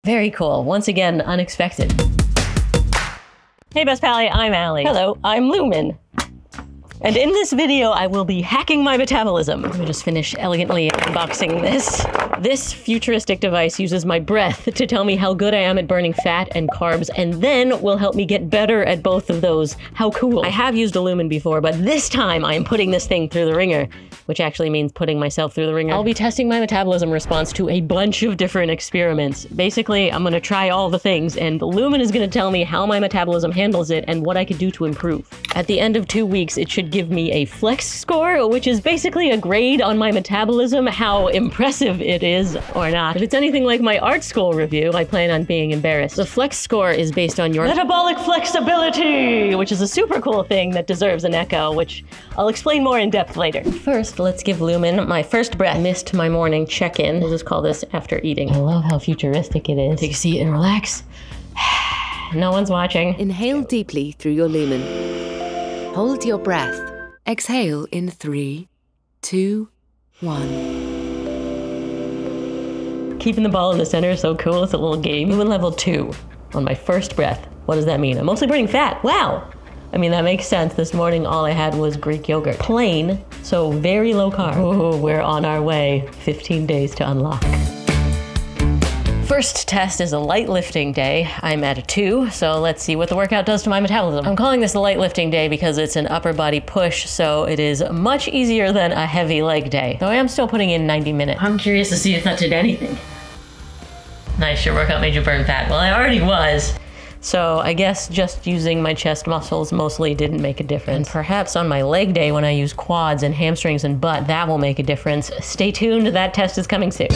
Very cool. Once again, unexpected. Hey Best Pally, I'm Allie. Hello, I'm Lumen. And in this video, I will be hacking my metabolism. Let me just finish elegantly unboxing this. This futuristic device uses my breath to tell me how good I am at burning fat and carbs, and then will help me get better at both of those. How cool. I have used a Lumen before, but this time I am putting this thing through the ringer, which actually means putting myself through the ringer. I'll be testing my metabolism response to a bunch of different experiments. Basically, I'm gonna try all the things, and Lumen is gonna tell me how my metabolism handles it and what I could do to improve. At the end of 2 weeks, it should give me a flex score, which is basically a grade on my metabolism, how impressive it is or not. If it's anything like my art school review, I plan on being embarrassed. The flex score is based on your metabolic flexibility, which is a super cool thing that deserves an echo, which I'll explain more in depth later. First, let's give Lumen my first breath. Missed my morning check-in. We'll just call this after eating. I love how futuristic it is. Take a seat and relax. No one's watching. Inhale deeply through your Lumen. Hold your breath. Exhale in 3, 2, 1. Keeping the ball in the center is so cool. It's a little game. Lumen level 2 on my first breath. What does that mean? I'm mostly burning fat. Wow. I mean, that makes sense. This morning, all I had was Greek yogurt. Plain, so very low carb. Ooh, we're on our way. 15 days to unlock. First test is a light lifting day. I'm at a 2, so let's see what the workout does to my metabolism. I'm calling this a light lifting day because it's an upper body push, so it is much easier than a heavy leg day. Though I am still putting in 90 minutes. I'm curious to see if that did anything. Nice, your workout made you burn fat. Well, I already was. So I guess just using my chest muscles mostly didn't make a difference. And perhaps on my leg day when I use quads and hamstrings and butt, that will make a difference. Stay tuned, that test is coming soon.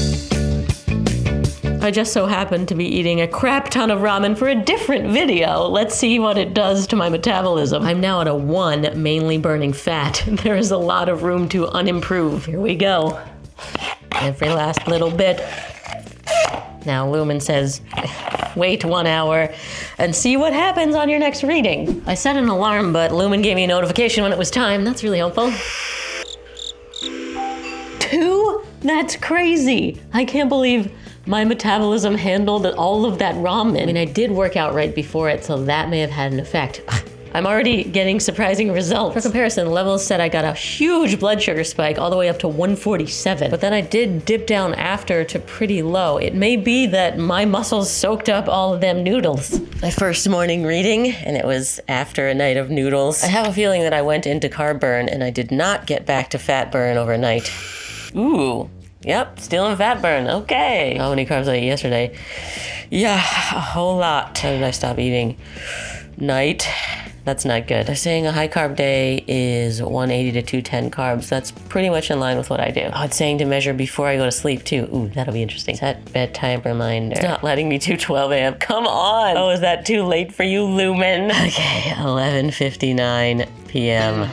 I just so happened to be eating a crap ton of ramen for a different video. Let's see what it does to my metabolism. I'm now at a 1, mainly burning fat. There is a lot of room to unimprove. Here we go. Every last little bit. Now Lumen says, wait 1 hour and see what happens on your next reading. I set an alarm, but Lumen gave me a notification when it was time. That's really helpful. 2? That's crazy. I can't believe my metabolism handled all of that ramen. I mean, I did work out right before it, so that may have had an effect. I'm already getting surprising results. For comparison, levels said I got a huge blood sugar spike all the way up to 147, but then I did dip down after to pretty low. It may be that my muscles soaked up all of them noodles. My first morning reading, and it was after a night of noodles. I have a feeling that I went into carb burn and I did not get back to fat burn overnight. Ooh. Yep, still in fat burn. Okay. How many carbs I ate yesterday? Yeah, a whole lot. How did I stop eating? Night. That's not good. They're saying a high carb day is 180 to 210 carbs. That's pretty much in line with what I do. Oh, it's saying to measure before I go to sleep too. Ooh, that'll be interesting. Set bedtime reminder. It's not letting me do 12 a.m. Come on. Oh, is that too late for you, Lumen? Okay, 11:59 p.m.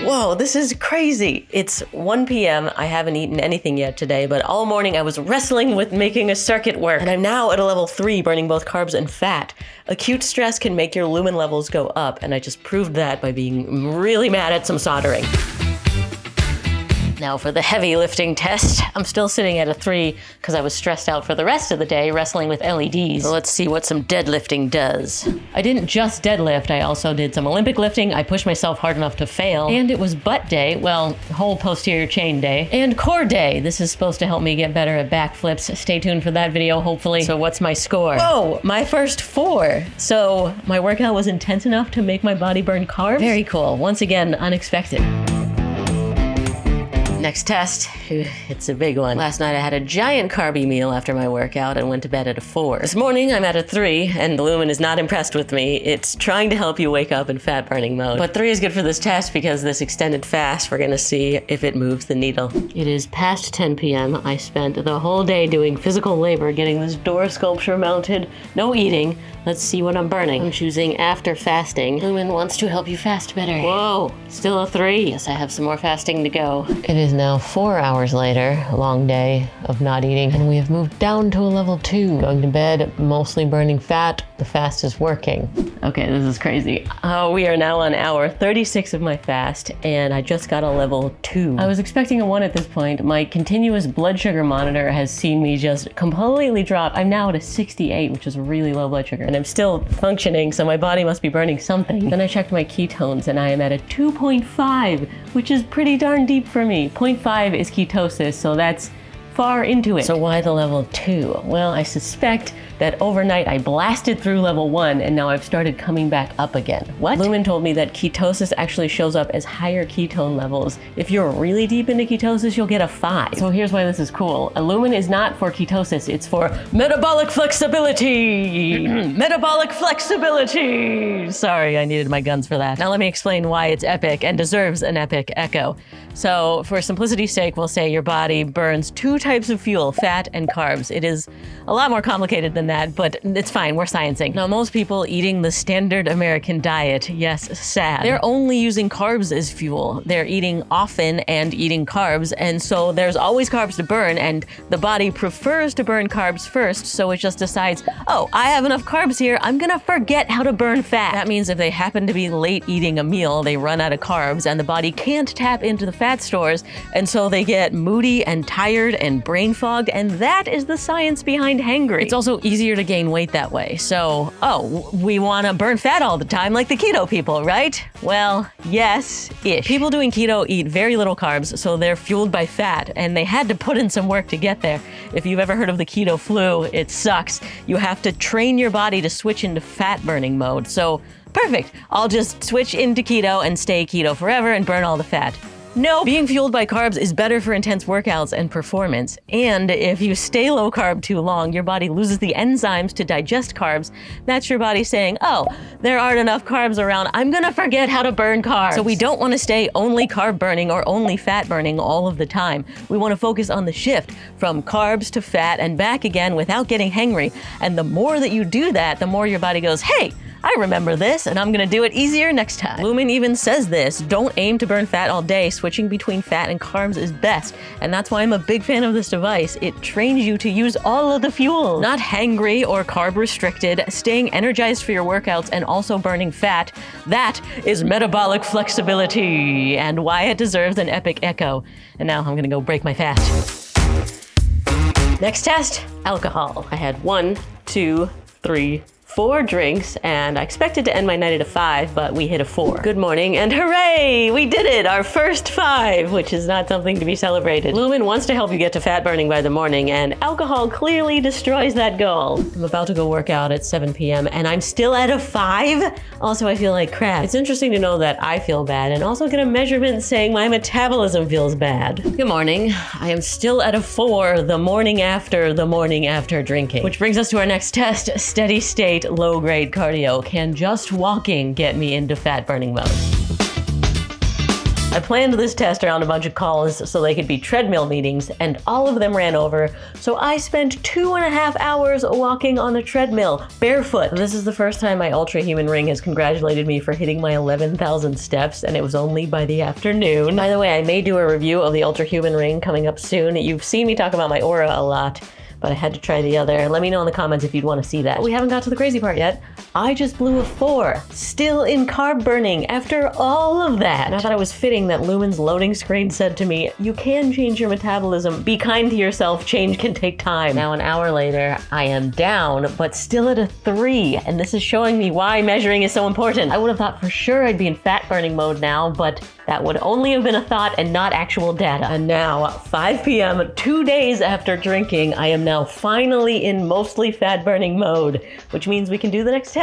Whoa, this is crazy. It's 1 p.m. I haven't eaten anything yet today, but all morning I was wrestling with making a circuit work. And I'm now at a level 3, burning both carbs and fat. Acute stress can make your Lumen levels go up, and I just proved that by being really mad at some soldering. Now for the heavy lifting test. I'm still sitting at a 3 because I was stressed out for the rest of the day wrestling with LEDs. So let's see what some deadlifting does. I didn't just deadlift, I also did some Olympic lifting. I pushed myself hard enough to fail. And it was butt day, well, whole posterior chain day. And core day. This is supposed to help me get better at backflips. Stay tuned for that video, hopefully. So what's my score? Whoa, my first 4. So my workout was intense enough to make my body burn carbs? Very cool. Once again, unexpected. Next test, it's a big one. Last night I had a giant carby meal after my workout and went to bed at a 4. This morning I'm at a 3, and Lumen is not impressed with me. It's trying to help you wake up in fat burning mode. But 3 is good for this test because this extended fast, we're gonna see if it moves the needle. It is past 10 p.m. I spent the whole day doing physical labor getting this door sculpture mounted. No eating. Let's see what I'm burning. I'm choosing after fasting. Lumen wants to help you fast better. Whoa, still a 3. Yes, I have some more fasting to go. It is is now 4 hours later, a long day of not eating, and we have moved down to a level 2. Going to bed, mostly burning fat. The fast is working. Okay, this is crazy. We are now on hour 36 of my fast, and I just got a level 2. I was expecting a 1 at this point. My continuous blood sugar monitor has seen me just completely drop. I'm now at a 68, which is a really low blood sugar, and I'm still functioning, so my body must be burning something. Then I checked my ketones, and I am at a 2.5, which is pretty darn deep for me. 0.5 is ketosis, so that's far into it. So why the level 2? Well, I suspect that overnight I blasted through level 1 and now I've started coming back up again. What? Lumen told me that ketosis actually shows up as higher ketone levels. If you're really deep into ketosis, you'll get a 5. So here's why this is cool. Lumen is not for ketosis, it's for metabolic flexibility. Metabolic flexibility. Sorry, I needed my guns for that. Now let me explain why it's epic and deserves an epic echo. So for simplicity's sake, we'll say your body burns 2 types of fuel, fat and carbs. It is a lot more complicated than that, but it's fine, we're sciencing. Now, most people eating the standard American diet, yes, sad, they're only using carbs as fuel. They're eating often and eating carbs, and so there's always carbs to burn, and the body prefers to burn carbs first, so it just decides, oh, I have enough carbs here, I'm gonna forget how to burn fat. That means if they happen to be late eating a meal, they run out of carbs, and the body can't tap into the fat stores, and so they get moody and tired and brain fogged, and that is the science behind hangry. It's also easier to gain weight that way. So, we want to burn fat all the time like the keto people, right? Well, yes-ish. People doing keto eat very little carbs, so they're fueled by fat, and they had to put in some work to get there. If you've ever heard of the keto flu, it sucks. You have to train your body to switch into fat burning mode. So, perfect. I'll just switch into keto and stay keto forever and burn all the fat. No, being fueled by carbs is better for intense workouts and performance. And if you stay low carb too long, your body loses the enzymes to digest carbs. That's your body saying, oh, there aren't enough carbs around, I'm gonna forget how to burn carbs. So we don't wanna stay only carb burning or only fat burning all of the time. We wanna focus on the shift from carbs to fat and back again without getting hangry. And the more that you do that, the more your body goes, hey, I remember this, and I'm gonna do it easier next time. Lumen even says this, don't aim to burn fat all day, switching between fat and carbs is best. And that's why I'm a big fan of this device. It trains you to use all of the fuel. Not hangry or carb restricted, staying energized for your workouts and also burning fat. That is metabolic flexibility, and why it deserves an epic echo. And now I'm gonna go break my fast. Next test, alcohol. I had 1, 2, 3, 4 drinks, and I expected to end my night at a 5, but we hit a 4. Good morning, and hooray! We did it! Our first 5, which is not something to be celebrated. Lumen wants to help you get to fat burning by the morning, and alcohol clearly destroys that goal. I'm about to go work out at 7 p.m., and I'm still at a 5? Also, I feel like crap. It's interesting to know that I feel bad, and also get a measurement saying my metabolism feels bad. Good morning. I am still at a 4 the morning after drinking. Which brings us to our next test, steady state low-grade cardio. Can just walking get me into fat-burning mode? I planned this test around a bunch of calls so they could be treadmill meetings, and all of them ran over, so I spent 2.5 hours walking on a treadmill, barefoot. This is the first time my Ultrahuman ring has congratulated me for hitting my 11,000 steps, and it was only by the afternoon. By the way, I may do a review of the Ultrahuman ring coming up soon. You've seen me talk about my Aura a lot, but I had to try the other. Let me know in the comments if you'd want to see that. But we haven't got to the crazy part yet. I just blew a 4, still in carb burning after all of that. And I thought it was fitting that Lumen's loading screen said to me, you can change your metabolism. Be kind to yourself, change can take time. Now an hour later, I am down, but still at a 3. And this is showing me why measuring is so important. I would have thought for sure I'd be in fat burning mode now, but that would only have been a thought and not actual data. And now, 5 p.m., 2 days after drinking, I am now finally in mostly fat-burning mode, which means we can do the next test.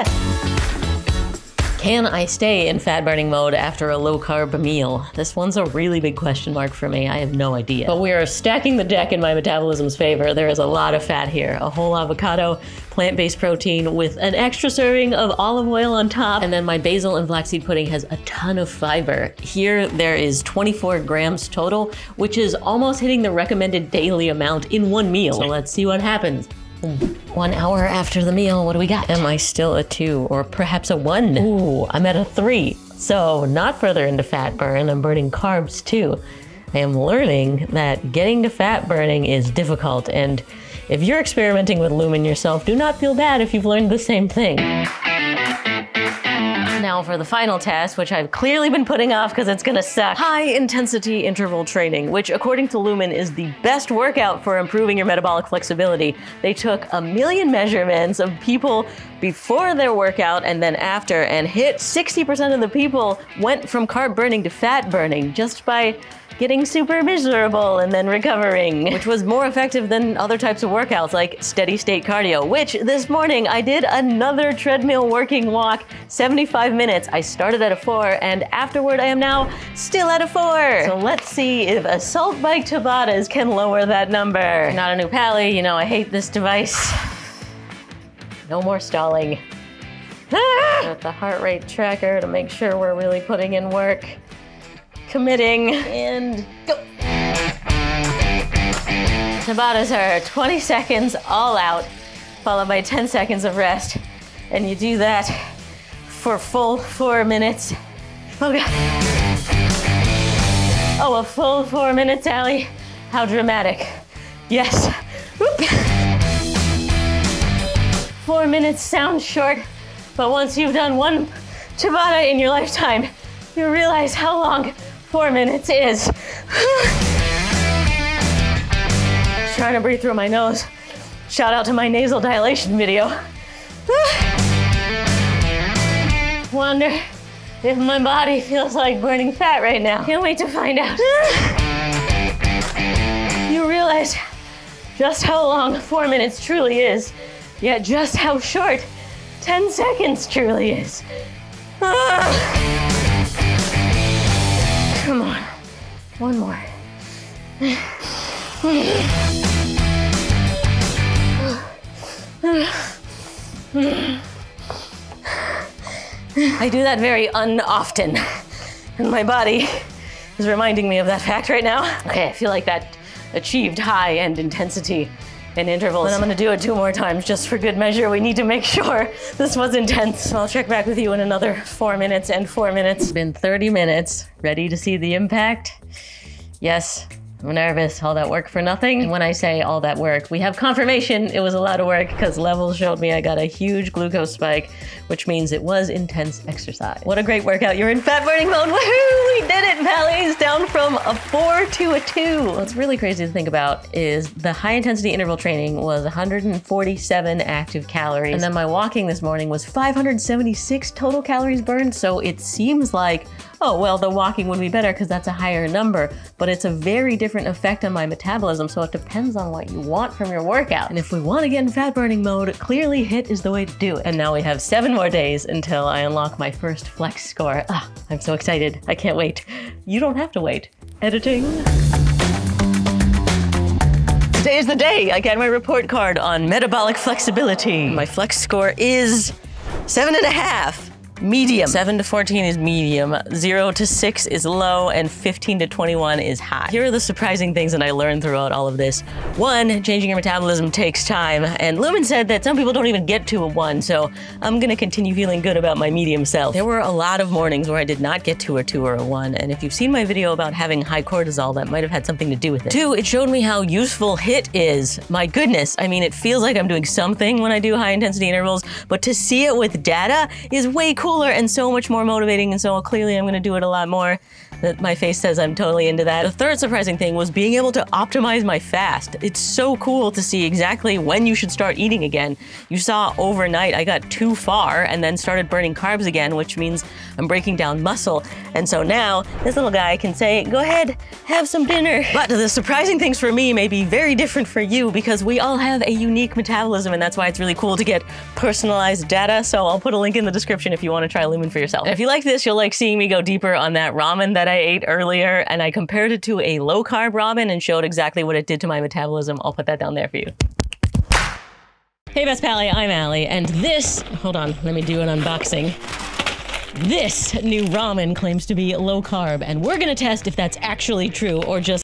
Can I stay in fat-burning mode after a low-carb meal? This one's a really big question mark for me. I have no idea. But we are stacking the deck in my metabolism's favor. There is a lot of fat here. A whole avocado, plant-based protein with an extra serving of olive oil on top, and then my basil and flaxseed pudding has a ton of fiber. Here, there is 24 grams total, which is almost hitting the recommended daily amount in one meal. So let's see what happens. 1 hour after the meal, what do we got? Am I still a 2 or perhaps a 1? Ooh, I'm at a 3. So not further into fat burn, I'm burning carbs too. I am learning that getting to fat burning is difficult, and if you're experimenting with Lumen yourself, do not feel bad if you've learned the same thing. Now for the final test, which I've clearly been putting off because it's gonna suck. High intensity interval training, which according to Lumen is the best workout for improving your metabolic flexibility. They took 1 million measurements of people before their workout and then after, and hit 60% of the people went from carb burning to fat burning just by getting super miserable and then recovering, which was more effective than other types of workouts like steady state cardio, which this morning I did another treadmill working walk, 75 minutes. I started at a 4 and afterward I am now still at a 4. So let's see if assault bike Tabatas can lower that number. Not a new Pally, you know I hate this device. No more stalling. With the heart rate tracker to make sure we're really putting in work. Committing, and go. Tabatas are 20 seconds all out, followed by 10 seconds of rest. And you do that for full 4 minutes. Oh God. Oh, a full 4 minutes, Allie. How dramatic. Yes. Whoop. 4 minutes sounds short, but once you've done one Tabata in your lifetime, you realize how long 4 minutes is. Trying to breathe through my nose. Shout out to my nasal dilation video. Wonder if my body feels like burning fat right now. Can't wait to find out. You realize just how long 4 minutes truly is, yet just how short 10 seconds truly is. Come on, one more. I do that very often, and my body is reminding me of that fact right now. Okay, I feel like that achieved high end intensity in intervals, and I'm gonna do it 2 more times just for good measure. We need to make sure this was intense. So I'll check back with you in another 4 minutes and 4 minutes. It's been 30 minutes. Ready to see the impact? Yes. I'm nervous, all that work for nothing. And when I say all that work, we have confirmation it was a lot of work because levels showed me I got a huge glucose spike, which means it was intense exercise. What a great workout. You're in fat burning mode. Woohoo! We did it, Pallies! Down from a 4 to a 2. What's really crazy to think about is the high intensity interval training was 147 active calories. And then my walking this morning was 576 total calories burned. So it seems like, oh, well, the walking would be better because that's a higher number, but it's a very different effect on my metabolism, so it depends on what you want from your workout. And if we want to get in fat burning mode, clearly HIIT is the way to do it. And now we have 7 more days until I unlock my first flex score. I'm so excited. I can't wait. You don't have to wait. Editing. Today is the day I get my report card on metabolic flexibility. My flex score is 7.5. Medium. 7 to 14 is medium, 0 to 6 is low, and 15 to 21 is high. Here are the surprising things that I learned throughout all of this. 1, changing your metabolism takes time, and Lumen said that some people don't even get to a 1, so I'm gonna continue feeling good about my medium self. There were a lot of mornings where I did not get to a 2 or a 1, and if you've seen my video about having high cortisol, that might have had something to do with it. 2, it showed me how useful HIIT is. My goodness, I mean, it feels like I'm doing something when I do high intensity intervals, but to see it with data is way cooler and so much more motivating, and so clearly I'm gonna do it a lot more. That my face says I'm totally into that. The third surprising thing was being able to optimize my fast. It's so cool to see exactly when you should start eating again. You saw overnight I got too far and then started burning carbs again, which means I'm breaking down muscle. And so now this little guy can say, go ahead, have some dinner. But the surprising things for me may be very different for you because we all have a unique metabolism, and that's why it's really cool to get personalized data. So I'll put a link in the description if you want to try Lumen for yourself. And if you like this, you'll like seeing me go deeper on that ramen that I ate earlier, and I compared it to a low carb ramen and showed exactly what it did to my metabolism. I'll put that down there for you. Hey Best Pally, I'm Allie, and this, hold on, let me do an unboxing. This new ramen claims to be low carb, and we're gonna test if that's actually true or just